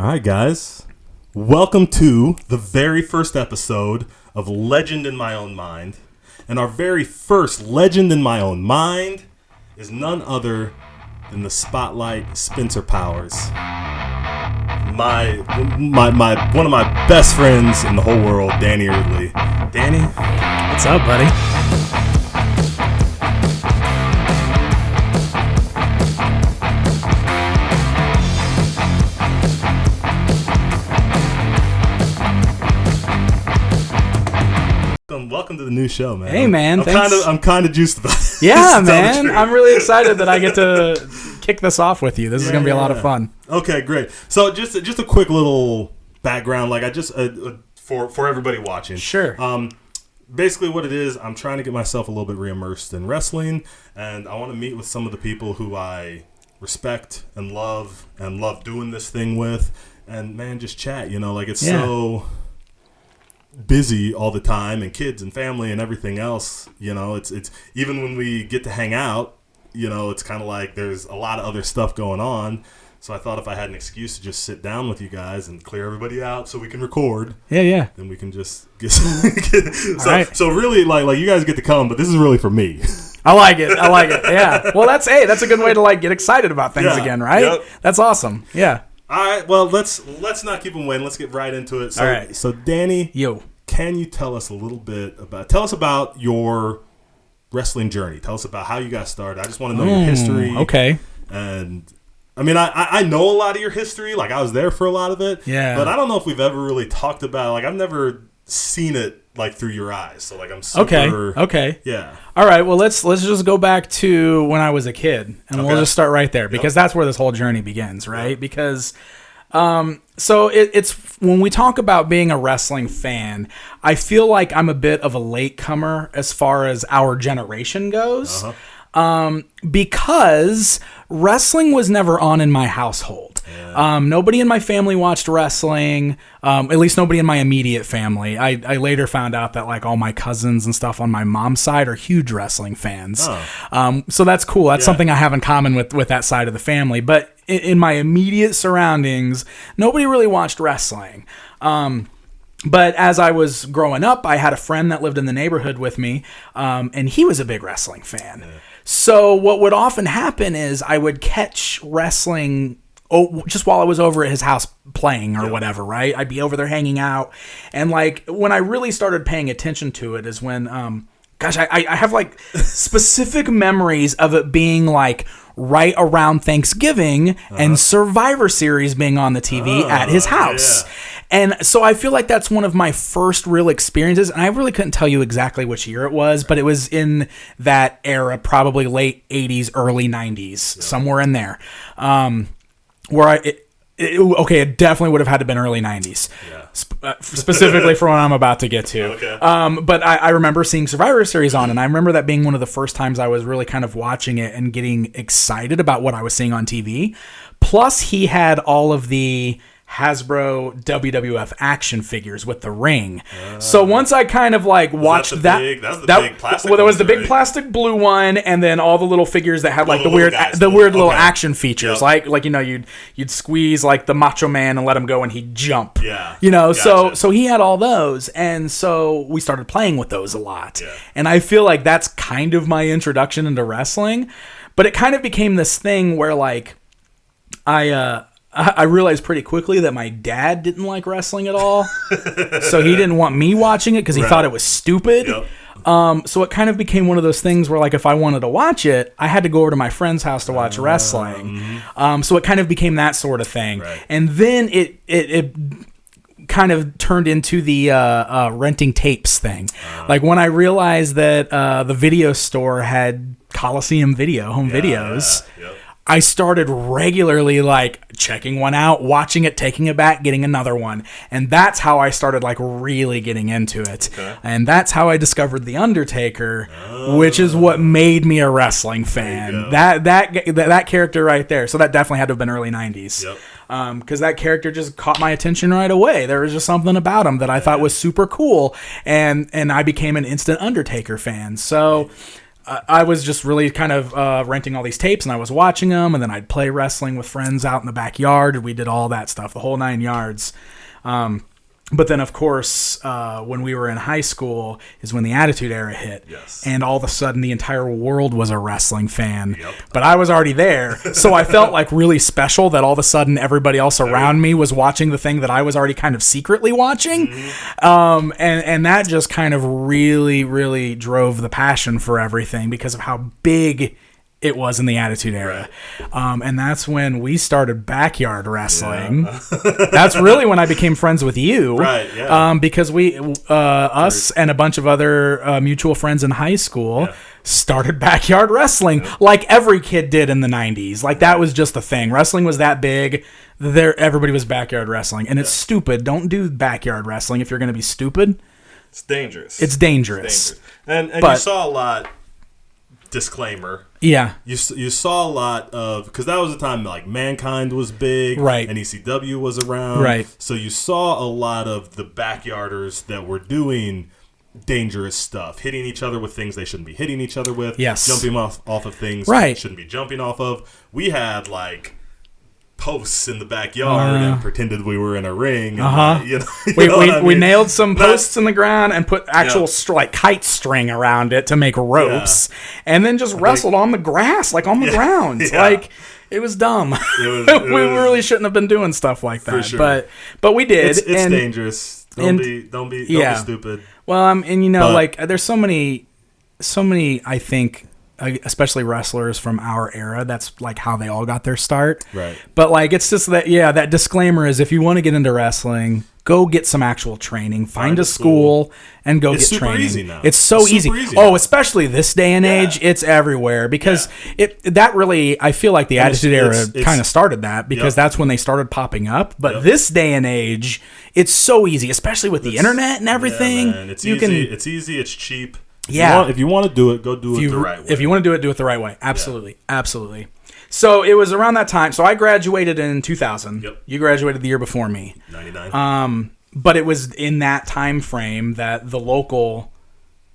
All right, guys. Welcome to the very first episode of Legend in My Own Mind. And our very first Legend in My Own Mind is none other than the Spotlight Spencer Powers. One of my best friends in the whole world, Danny Ridley. Danny? What's up, buddy? Welcome to the new show, man. Hey, man. I'm kind of juiced about it. Yeah, man. I'm really excited that I get to kick this off with you. This is going to be a lot of fun. Okay, great. So just a quick little background, like I just for everybody watching. Sure. Basically, what it is, I'm trying to get myself a little bit re-immersed in wrestling, and I want to meet with some of the people who I respect and love doing this thing with, and man, just chat. It's so busy all the time, and kids and family and everything else. It's even when we get to hang out, it's kind of like there's a lot of other stuff going on. So I thought if I had an excuse to just sit down with you guys and clear everybody out so we can record, then we can just get so really like you guys get to come, but this is really for me. I like it. Yeah. Well, that's a good way to get excited about things again, right? Yep. That's awesome. Yeah. All right. Well, let's not keep them waiting. Let's get right into it. So, all right. So Danny, can you tell us about your wrestling journey? Tell us about how you got started. I just want to know your history. Okay. And I mean, I know a lot of your history. Like, I was there for a lot of it. Yeah. But I don't know if we've ever really talked about, I've never seen it, through your eyes. So, I'm super... Okay. Yeah. All right. Well, let's just go back to when I was a kid. And we'll just start right there. Because that's where this whole journey begins, right? Yep. Because... So it's when we talk about being a wrestling fan, I feel like I'm a bit of a latecomer as far as our generation goes. Because wrestling was never on in my household. Yeah. Nobody in my family watched wrestling. At least nobody in my immediate family. I later found out that all my cousins and stuff on my mom's side are huge wrestling fans. So that's cool. That's something I have in common with that side of the family. But in my immediate surroundings, nobody really watched wrestling. But as I was growing up, I had a friend that lived in the neighborhood with me, and he was a big wrestling fan. Yeah. So what would often happen is I would catch wrestling just while I was over at his house playing or whatever, right? I'd be over there hanging out. And when I really started paying attention to it is when, I have specific memories of it being right around Thanksgiving and Survivor Series being on the TV at his house. Yeah. And so I feel like that's one of my first real experiences. And I really couldn't tell you exactly which year it was, but it was in that era, probably late 80s, early 90s, somewhere in there. It definitely would have had to been early 90s. Yeah. Specifically for what I'm about to get to. Okay. But I remember seeing Survivor Series on, and I remember that being one of the first times I was really kind of watching it and getting excited about what I was seeing on TV. Plus, he had all of the Hasbro WWF action figures with the ring. So once I kind of watched that, big plastic. Well, there was the big plastic blue one, and then all the little figures that had the weird little action features, you'd squeeze the Macho Man and let him go and he'd jump. Yeah. Gotcha. So he had all those, and so we started playing with those a lot. Yeah. And I feel like that's kind of my introduction into wrestling, but it kind of became this thing where I realized pretty quickly that my dad didn't like wrestling at all. So he didn't want me watching it because he thought it was stupid. Yep. So it kind of became one of those things where if I wanted to watch it, I had to go over to my friend's house to watch wrestling. So it kind of became that sort of thing. Right. And then it kind of turned into the renting tapes thing. When I realized that the video store had Coliseum home videos. Yeah. Yep. I started regularly checking one out, watching it, taking it back, getting another one. And that's how I started really getting into it. Okay. And that's how I discovered The Undertaker, which is what made me a wrestling fan. That character right there. So that definitely had to have been early 90s. Yep. Because that character just caught my attention right away. There was just something about him that I thought was super cool. And I became an instant Undertaker fan. So I was just really kind of renting all these tapes, and I was watching them, and then I'd play wrestling with friends out in the backyard, and we did all that stuff, the whole 9 yards. But then, of course, when we were in high school is when the Attitude Era hit. Yes. And all of a sudden, the entire world was a wrestling fan. Yep. But I was already there. So I felt like really special that all of a sudden everybody else around me was watching the thing that I was already kind of secretly watching. Mm-hmm. And that just kind of really, really drove the passion for everything because of how big it was in the Attitude Era. Right. And that's when we started backyard wrestling. Yeah. That's really when I became friends with you. Right, yeah. Because us and a bunch of other mutual friends in high school started backyard wrestling like every kid did in the 90s. Like that was just the thing. Wrestling was that big. Everybody was backyard wrestling. And it's stupid. Don't do backyard wrestling if you're going to be stupid. It's dangerous. It's dangerous. And you saw a lot... Disclaimer. Yeah. You saw a lot of... Because that was the time, like, Mankind was big. Right. And ECW was around. Right. So you saw a lot of the backyarders that were doing dangerous stuff. Hitting each other with things they shouldn't be hitting each other with. Yes. Jumping off of things right. shouldn't be jumping off of. We had, like... posts in the backyard and pretended we were in a ring. And, we nailed some posts in the ground and put actual like kite string around it to make ropes, and then just wrestled on the grass, like on the ground. Yeah. Like it was dumb. We really shouldn't have been doing stuff like that. Sure. But we did. It's dangerous. Don't be stupid. Well, and like there's so many. I think. Especially wrestlers from our era, that's like how they all got their start. Right. But like it's just that disclaimer is if you want to get into wrestling, go get some actual training, find a school and go get training. It's super easy now. It's so easy. Oh, especially this day and age, it's everywhere because I feel like the Attitude Era kind of started that because that's when they started popping up. But this day and age, it's so easy, especially with the internet and everything. Yeah, man. It's easy, it's cheap. Yeah. If you want to do it, go do it the right way. If you want to do it the right way. Absolutely. Yeah. Absolutely. So it was around that time. So I graduated in 2000. Yep. You graduated the year before me. 99. But it was in that time frame that the local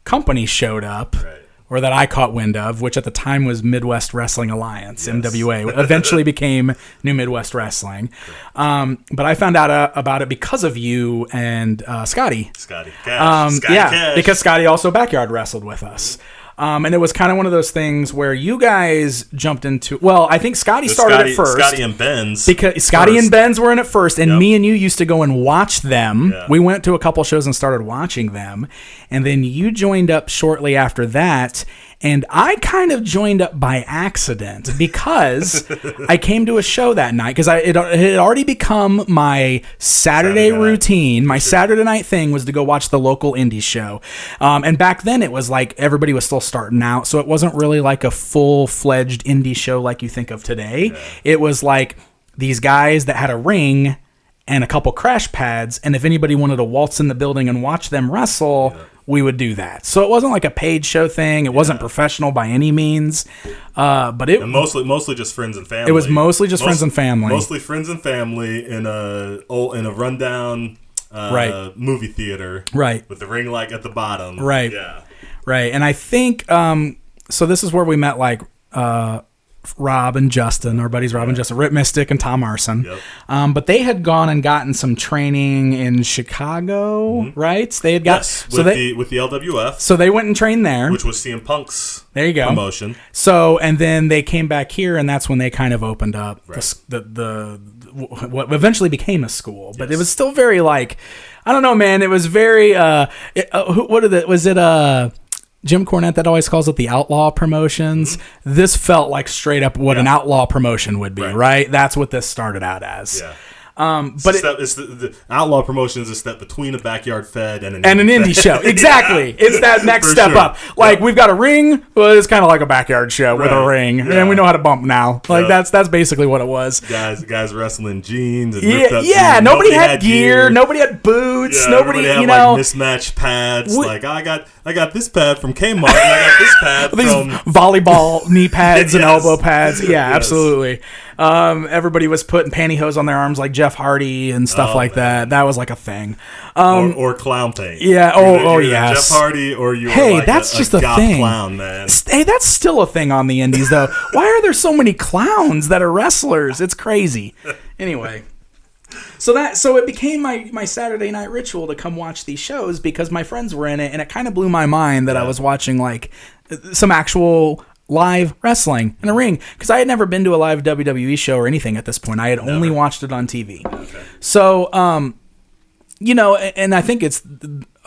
company showed up. Right. Or that I caught wind of, which at the time was Midwest Wrestling Alliance, MWA. Eventually became New Midwest Wrestling. But I found out about it because of you and Scotty. Scotty Cash. Cash. Because Scotty also backyard wrestled with us. And it was kind of one of those things where you guys jumped into... Well, I think Scotty started it first. Scotty and Benz. Because Scotty and Benz were in it first, and me and you used to go and watch them. Yeah. We went to a couple shows and started watching them. And then you joined up shortly after that, and I kind of joined up by accident because I came to a show that night because it had already become my Saturday routine. My Saturday night thing was to go watch the local indie show. And back then it was like everybody was still starting out, so it wasn't really like a full-fledged indie show like you think of today. Yeah. It was like these guys that had a ring and a couple crash pads, and if anybody wanted to waltz in the building and watch them wrestle, we would do that. So it wasn't like a paid show thing. It wasn't professional by any means. But it mostly just friends and family. It was mostly just friends and family. Mostly friends and family in a rundown movie theater. Right. With the ring light at the bottom. Right. Yeah. Right. And I think so this is where we met like Rob and Justin, our buddies Rob and Justin, Rip Mystic and Tom Arson. Yep. But they had gone and gotten some training in Chicago, right? They had got with the LWF. So they went and trained there, which was CM Punk's promotion. So and then they came back here, and that's when they kind of opened up the what eventually became a school. But it was still very like, I don't know, man. It was very Jim Cornette that always calls it the outlaw promotions. Mm-hmm. This felt like straight up what an outlaw promotion would be, right? That's what this started out as. Yeah. But it's the outlaw promotion is a step between a backyard fed and an indie show. Exactly. It's that next step up. Like we've got a ring, well, it's kind of like a backyard show with a ring, and we know how to bump now. Like that's basically what it was. Guys wrestling jeans. And jeans. Nobody had gear. Nobody had boots. Nobody had like mismatched pads. I got this pad from Kmart, and I got this pad from volleyball knee pads and elbow pads. Yeah, absolutely. Everybody was putting pantyhose on their arms like Jeff Hardy and stuff like that. That was like a thing. Or clown paint. Yeah. Oh, yes. Jeff Hardy or you. Hey, like that's just a goth thing. Clown, man. Hey, that's still a thing on the indies, though. Why are there so many clowns that are wrestlers? It's crazy. Anyway. So it became my Saturday night ritual to come watch these shows because my friends were in it, and it kind of blew my mind that I was watching like some actual live wrestling in a ring, because I had never been to a live WWE show or anything at this point. I had only watched it on TV. Okay. So, and I think it's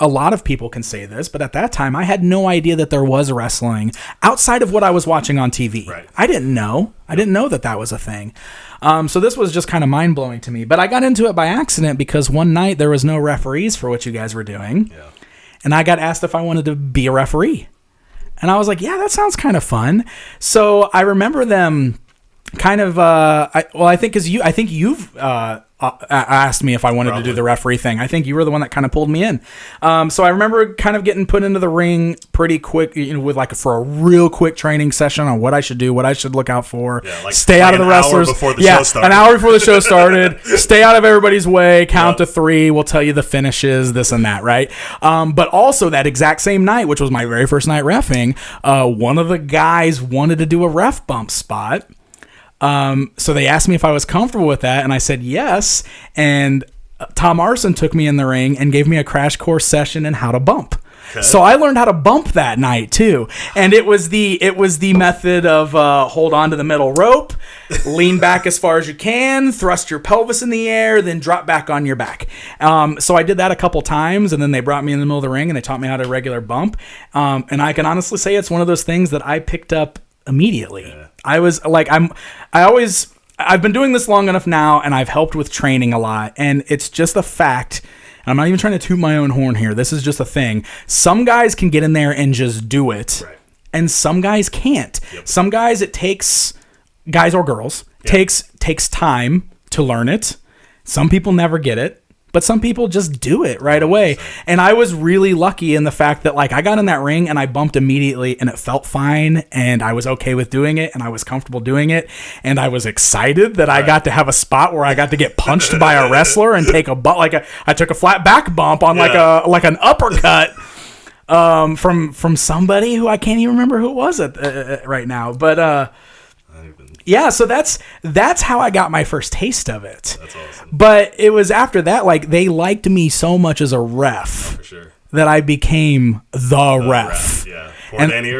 a lot of people can say this, but at that time I had no idea that there was wrestling outside of what I was watching on TV. Right. I didn't know. I didn't know that was a thing. So this was just kind of mind-blowing to me. But I got into it by accident because one night there was no referees for what you guys were doing. Yeah. And I got asked if I wanted to be a referee. And I was like, yeah, that sounds kind of fun. So I remember them kind of, I think you've asked me if I wanted to do the referee thing. I think you were the one that kind of pulled me in. So I remember kind of getting put into the ring pretty quick, with for a real quick training session on what I should do, what I should look out for. Yeah, stay out of the wrestlers. An hour before the show started. Stay out of everybody's way. Count to 3. We'll tell you the finishes, this and that, right? But also that exact same night, which was my very first night reffing, one of the guys wanted to do a ref bump spot. So they asked me if I was comfortable with that, and I said yes. And Tom Arson took me in the ring and gave me a crash course session in how to bump. Okay. So I learned how to bump that night too, and it was the method of hold on to the middle rope, lean back as far as you can, thrust your pelvis in the air, then drop back on your back. So I did that a couple times, and then they brought me in the middle of the ring and they taught me how to regular bump. And I can honestly say it's one of those things that I picked up immediately. Yeah. I was like, I've been doing this long enough now, and I've helped with training a lot, and it's just a fact. I'm not even trying to toot my own horn here. This is just a thing. Some guys can get in there and just do it, right, and some guys can't. Yep. Some guys, it takes, guys or girls, takes time to learn it. Some people never get it. But some people just do it right away. And I was really lucky in the fact that I got in that ring and I bumped immediately and it felt fine and I was okay with doing it and I was comfortable doing it. And I was excited that I got to have a spot where I got to get punched by a wrestler and take a bump. I took a flat back bump on like an uppercut from somebody who I can't even remember who it was right now. But yeah, so that's how I got my first taste of it. That's awesome. But it was after that, they liked me so much as a ref for sure, that I became the ref. Yeah.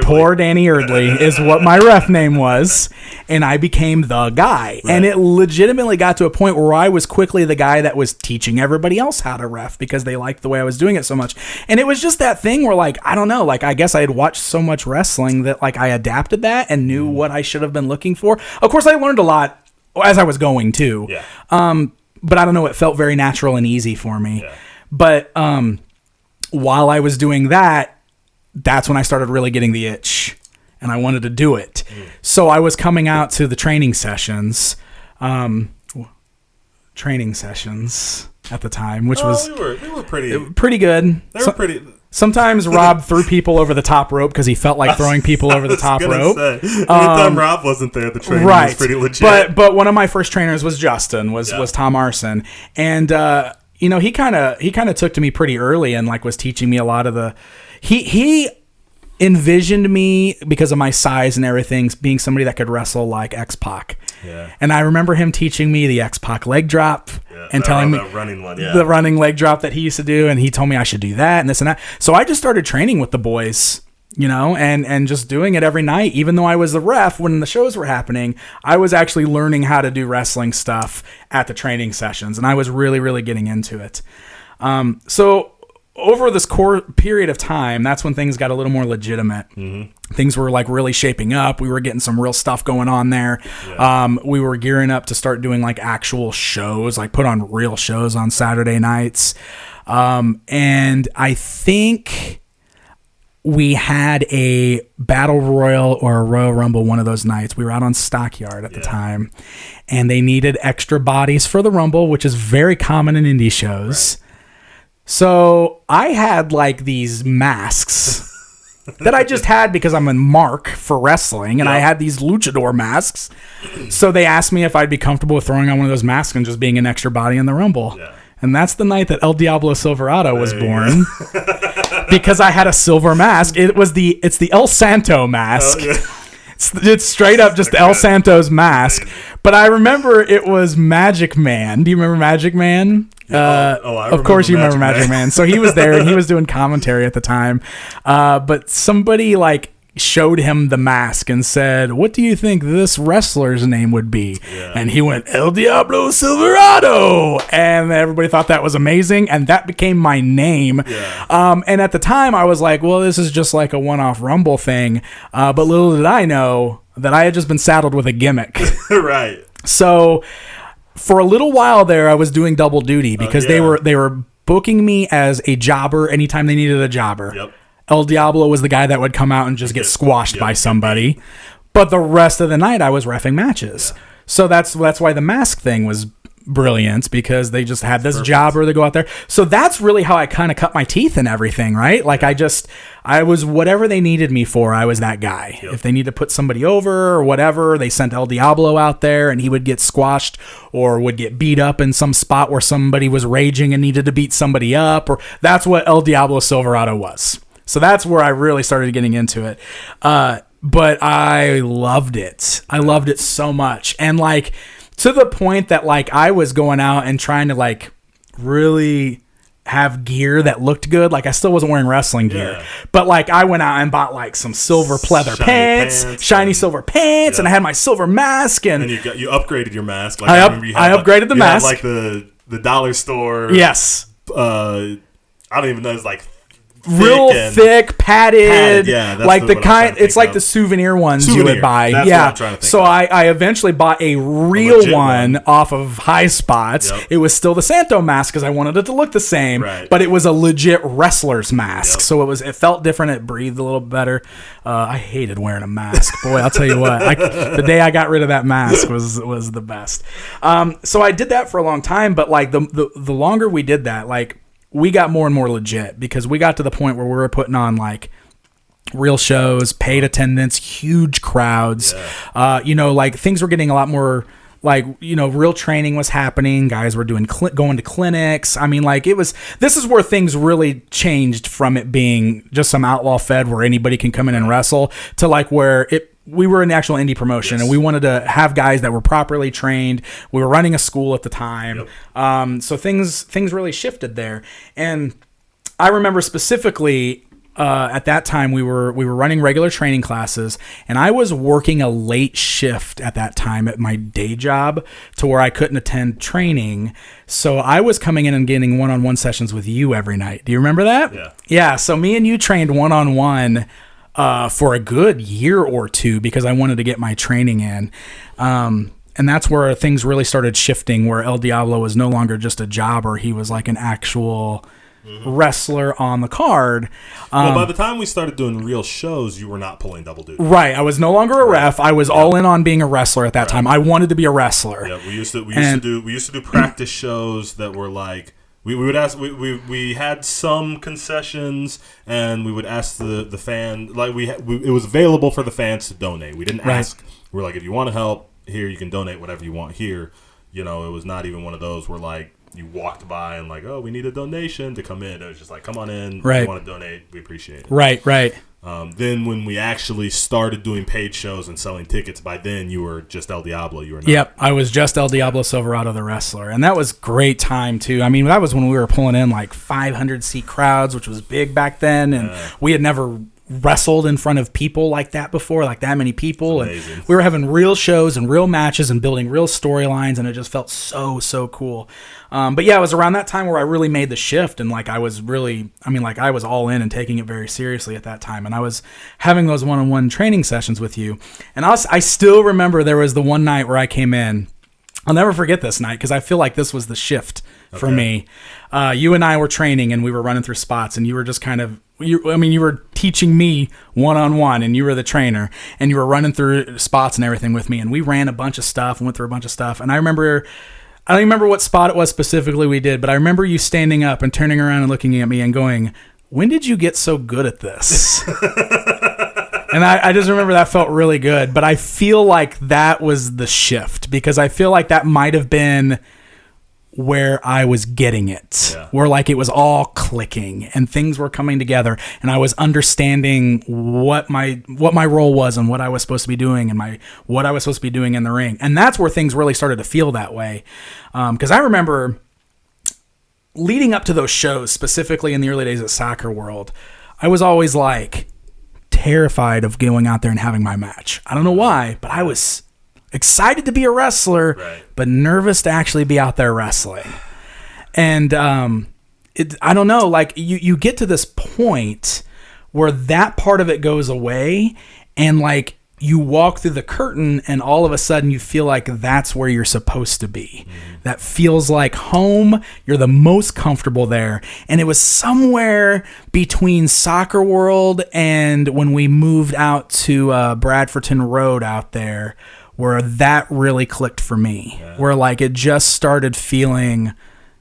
Poor Danny Erdley is what my ref name was, and I became the guy. Right. And it legitimately got to a point where I was quickly the guy that was teaching everybody else how to ref because they liked the way I was doing it so much. And it was just that thing where, I don't know, I guess I had watched so much wrestling that, I adapted that and knew what I should have been looking for. Of course, I learned a lot as I was going, too. Yeah. But I don't know, it felt very natural and easy for me. Yeah. But while I was doing that, that's when I started really getting the itch and I wanted to do it. So I was coming out to the training sessions at the time, which was we were pretty good. They were pretty. Sometimes Rob threw people over the top rope because he felt like throwing people over the top rope. Anytime Rob wasn't there, the training was pretty legit. But one of my first trainers was Justin, was Tom Arson, and he kind of took to me pretty early and was teaching me a lot of the. He envisioned me, because of my size and everything, being somebody that could wrestle like X-Pac. Yeah. And I remember him teaching me the X-Pac leg drop and telling me the running leg drop that he used to do. And he told me I should do that and this and that. So I just started training with the boys, and just doing it every night. Even though I was the ref when the shows were happening, I was actually learning how to do wrestling stuff at the training sessions. And I was really, really getting into it. So over this core period of time, that's when things got a little more legitimate. Mm-hmm. Things were really shaping up. We were getting some real stuff going on there. Yeah. We were gearing up to start doing actual shows, put on real shows on Saturday nights. And I think we had a Battle Royal or a Royal Rumble one of those nights. We were out on Stockyard at the time, and they needed extra bodies for the Rumble, which is very common in indie shows. Right. So I had these masks that I just had because I'm a mark for wrestling, and I had these luchador masks. So they asked me if I'd be comfortable with throwing on one of those masks and just being an extra body in the Rumble. Yeah. And that's the night that El Diablo Silverado was born. Because I had a silver mask. It's the El Santo mask. It's straight up just El Santo's mask. But I remember it was Magic Man. Do you remember Magic Man? Of course you remember Magic Man. So he was there and he was doing commentary at the time. But somebody like showed him the mask and said, "What do you think this wrestler's name would be?" Yeah. And he went, "El Diablo Silverado." And everybody thought that was amazing. And that became my name. Yeah. And at the time I was like, well, this is just like a one-off Rumble thing. But little did I know that I had just been saddled with a gimmick. Right. So for a little while there, I was doing double duty because they were booking me as a jobber anytime they needed a jobber. Yep. El Diablo was the guy that would come out and just get squashed by somebody. But the rest of the night, I was reffing matches. Yeah. So that's why the mask thing was brilliant, because they just had this jobber to go out there. So that's really how I kind of cut my teeth and everything, right? Like I was whatever they needed me for, I was that guy. Yep. If they needed to put somebody over or whatever, they sent El Diablo out there and he would get squashed or would get beat up in some spot where somebody was raging and needed to beat somebody up. Or that's what El Diablo Silverado was. So that's where I really started getting into it. But I loved it. I loved it so much. And like to the point that like I was going out and trying to like really have gear that looked good. Like I still wasn't wearing wrestling gear, but like I went out and bought like some silver pleather pants, shiny silver pants, and I had my silver mask. And you upgraded your mask. Like, I upgraded the mask. Like the dollar store. Yes. I don't even know. It's like real thick, padded, like the kind. It's like of. The souvenir ones you would buy. That's what I'm trying to think so of. I eventually bought a real one off of High Spots. Yep. It was still the Santo mask because I wanted it to look the same, but it was a legit wrestler's mask. Yep. So it felt different. It breathed a little better. I hated wearing a mask. Boy, I'll tell you what. The day I got rid of that mask was the best. So I did that for a long time, but like the longer we did that, like. We got more and more legit because we got to the point where we were putting on like real shows, paid attendance, huge crowds. Yeah. Like things were getting a lot more like, real training was happening. Guys were going to clinics. I mean, like this is where things really changed from it being just some outlaw fed where anybody can come in and wrestle to like where we were an actual indie promotion, and we wanted to have guys that were properly trained. We were running a school at the time. Yep. So things really shifted there. And I remember specifically at that time we were running regular training classes, and I was working a late shift at that time at my day job to where I couldn't attend training. So I was coming in and getting one-on-one sessions with you every night. Do you remember that? Yeah. Yeah. So me and you trained one-on-one for a good year or two because I wanted to get my training in. And that's where things really started shifting, where El Diablo was no longer just a jobber. He was like an actual wrestler on the card. Well, by the time we started doing real shows, you were not pulling double duty. Right. I was no longer a ref. I was all in on being a wrestler at that time. I wanted to be a wrestler. Yeah, we used to do practice shows that were like, We would ask. We had some concessions, and we would ask the fan. Like it was available for the fans to donate. We didn't ask. We're like, if you want to help here, you can donate whatever you want here. It was not even one of those where like you walked by and like, oh, we need a donation to come in. It was just like, come on in. If you want to donate, we appreciate it. Right. Then when we actually started doing paid shows and selling tickets, by then you were just El Diablo. You were not. Yep, I was just El Diablo Silverado, the wrestler, and that was great time too. I mean, that was when we were pulling in like 500 seat crowds, which was big back then, and we had never wrestled in front of people like that before, like that many people, and we were having real shows and real matches and building real storylines, and it just felt so cool. But yeah, it was around that time where I really made the shift, and like I was all in and taking it very seriously at that time, and I was having those one-on-one training sessions with you, and I still remember there was the one night where I came in. I'll never forget this night because I feel like this was the shift for me. You and I were training, and we were running through spots, and you were just kind of you were teaching me one-on-one, and you were the trainer, and you were running through spots and everything with me, and we ran a bunch of stuff and went through a bunch of stuff. And I don't remember what spot it was specifically we did, but I remember you standing up and turning around and looking at me and going, when did you get so good at this? And I just remember that felt really good. But I feel like that was the shift, because I feel like that might have been where I was getting it, where like it was all clicking and things were coming together, and I was understanding what my role was and what I was supposed to be doing and what I was supposed to be doing in the ring. And that's where things really started to feel that way. Because I remember leading up to those shows, specifically in the early days at Soccer World, I was always like terrified of going out there and having my match. I don't know why, but I was excited to be a wrestler, but nervous to actually be out there wrestling. And I don't know, like you get to this point where that part of it goes away, and like you walk through the curtain and all of a sudden you feel like that's where you're supposed to be. That feels like home. You're the most comfortable there. And it was somewhere between Soccer World and when we moved out to Bradfordton Road out there, where that really clicked for me. Where like it just started feeling,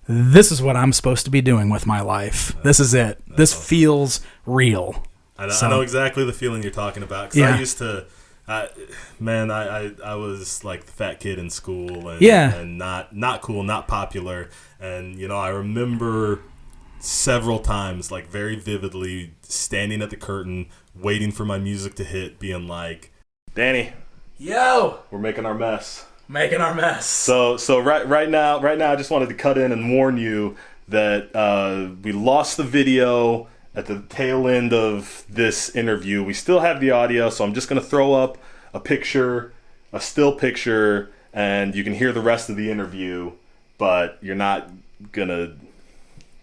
this is what I'm supposed to be doing with my life. This is it. This feels real. I know exactly the feeling you're talking about. Because I used to, I was like the fat kid in school and not cool, not popular. And, you know, I remember several times, like very vividly, standing at the curtain, waiting for my music to hit, being like, Danny, yo, we're making our mess. Making our mess. So right now, I just wanted to cut in and warn you that we lost the video at the tail end of this interview. We still have the audio, so I'm just going to throw up a still picture, and you can hear the rest of the interview, but you're not going to,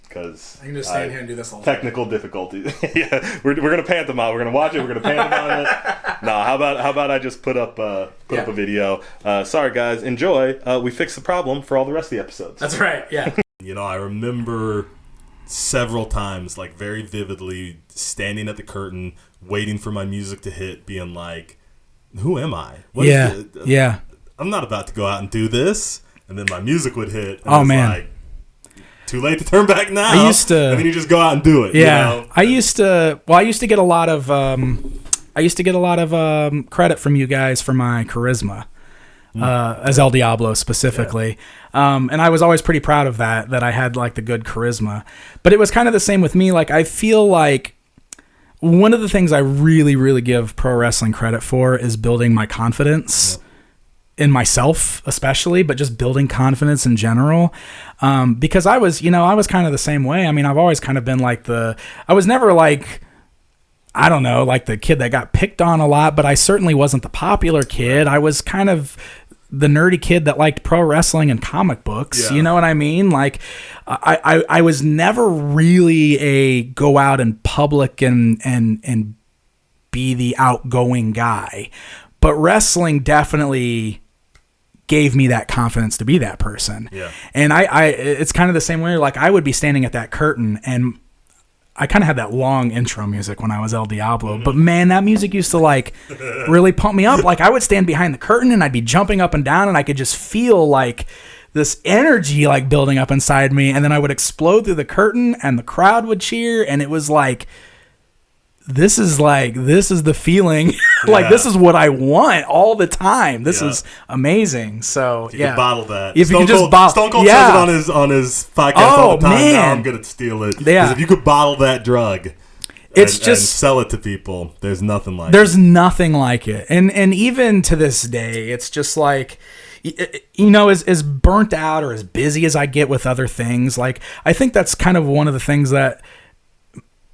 because I can just stand here and do this all day. Technical difficulties. Yeah, we're going to pantomime. We're going to watch it. We're going to pantomime it. No, how about I just put up a video. Sorry, guys. Enjoy. We fixed the problem for all the rest of the episodes. That's right, yeah. You know, I remember several times, like very vividly, standing at the curtain, waiting for my music to hit, being like, who am I? Yeah. I'm not about to go out and do this. And then my music would hit. And oh, man. Like, too late to turn back now. I used to, and then you just go out and do it. Yeah. You know? I used to get a lot of credit from you guys for my charisma. As El Diablo specifically. Yeah. And I was always pretty proud of that I had like the good charisma. But it was kind of the same with me. Like, I feel like one of the things I really, really give pro wrestling credit for is building my confidence in myself, especially, but just building confidence in general. Because I was kind of the same way. I mean, I've always kind of been like I was never like, I don't know, like the kid that got picked on a lot, but I certainly wasn't the popular kid. I was kind of the nerdy kid that liked pro wrestling and comic books. You know what I mean? Like, I was never really a go out in public and be the outgoing guy. But wrestling definitely gave me that confidence to be that person. Yeah. And it's kind of the same way. Like, I would be standing at that curtain, and I kind of had that long intro music when I was El Diablo, but man, that music used to like really pump me up. Like, I would stand behind the curtain and I'd be jumping up and down, and I could just feel like this energy like building up inside me, and then I would explode through the curtain and the crowd would cheer, and it was like, this is the feeling. Like, this is what I want all the time. This is amazing. So if you could bottle that. If you could just bottle, Stone Cold says it on his podcast all the time. Man. Now I'm gonna steal it. Yeah. If you could bottle that drug, and sell it to people, there's nothing like it. There's nothing like it. And even to this day, it's just like, you know, as burnt out or as busy as I get with other things, like, I think that's kind of one of the things that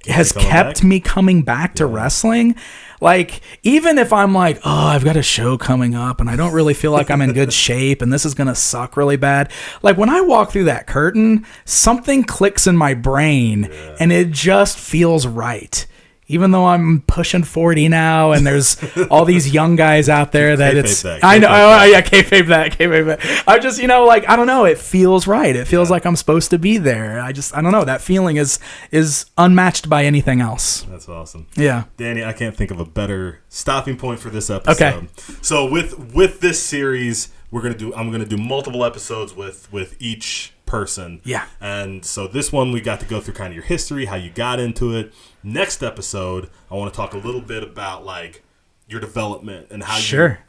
has kept me coming back to wrestling. Like, even if I'm like, oh, I've got a show coming up and I don't really feel like I'm in good shape and this is going to suck really bad. Like, when I walk through that curtain, something clicks in my brain and it just feels right. Even though I'm pushing 40 now and there's all these young guys out there that I know. Kayfabe that. I just, like, I don't know. It feels right. It feels like I'm supposed to be there. I don't know. That feeling is unmatched by anything else. That's awesome. Yeah. Danny, I can't think of a better stopping point for this episode. Okay. So with this series, I'm going to do multiple episodes with each person. Yeah. And so this one, we got to go through kind of your history, how you got into it. Next episode, I want to talk a little bit about like your development and how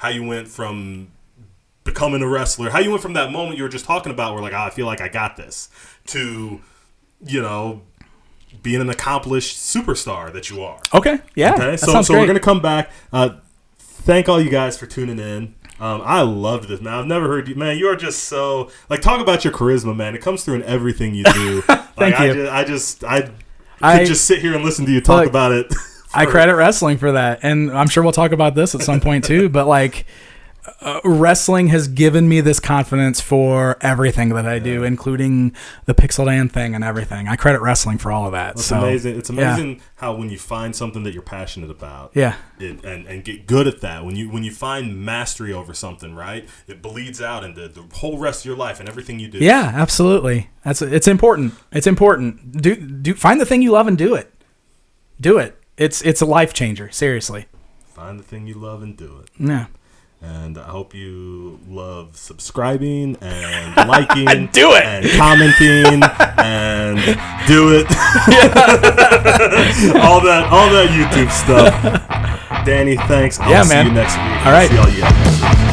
you went from becoming a wrestler, how you went from that moment you were just talking about where like, I feel like I got this, to, being an accomplished superstar that you are. Okay. Yeah. Okay. So we're going to come back. Thank all you guys for tuning in. I loved this, man. I've never heard you, man. You are just so like, talk about your charisma, man. It comes through in everything you do. Thank you. I could just sit here and listen to you talk about it. I credit wrestling for that, and I'm sure we'll talk about this at some point too. But like, wrestling has given me this confidence for everything that I do, including the Pixel Dan thing and everything. I credit wrestling for all of that. It's amazing. It's amazing how when you find something that you're passionate about, and get good at that, when you find mastery over something, right, it bleeds out into the whole rest of your life and everything you do. Yeah, absolutely. It's important. It's important. Do find the thing you love and do it. Do it. It's a life changer. Seriously. Find the thing you love and do it. Yeah. And I hope you love subscribing and liking do it. And commenting and do it. all that YouTube stuff. Danny, thanks. I'll see you next week. All right. See all you guys next week.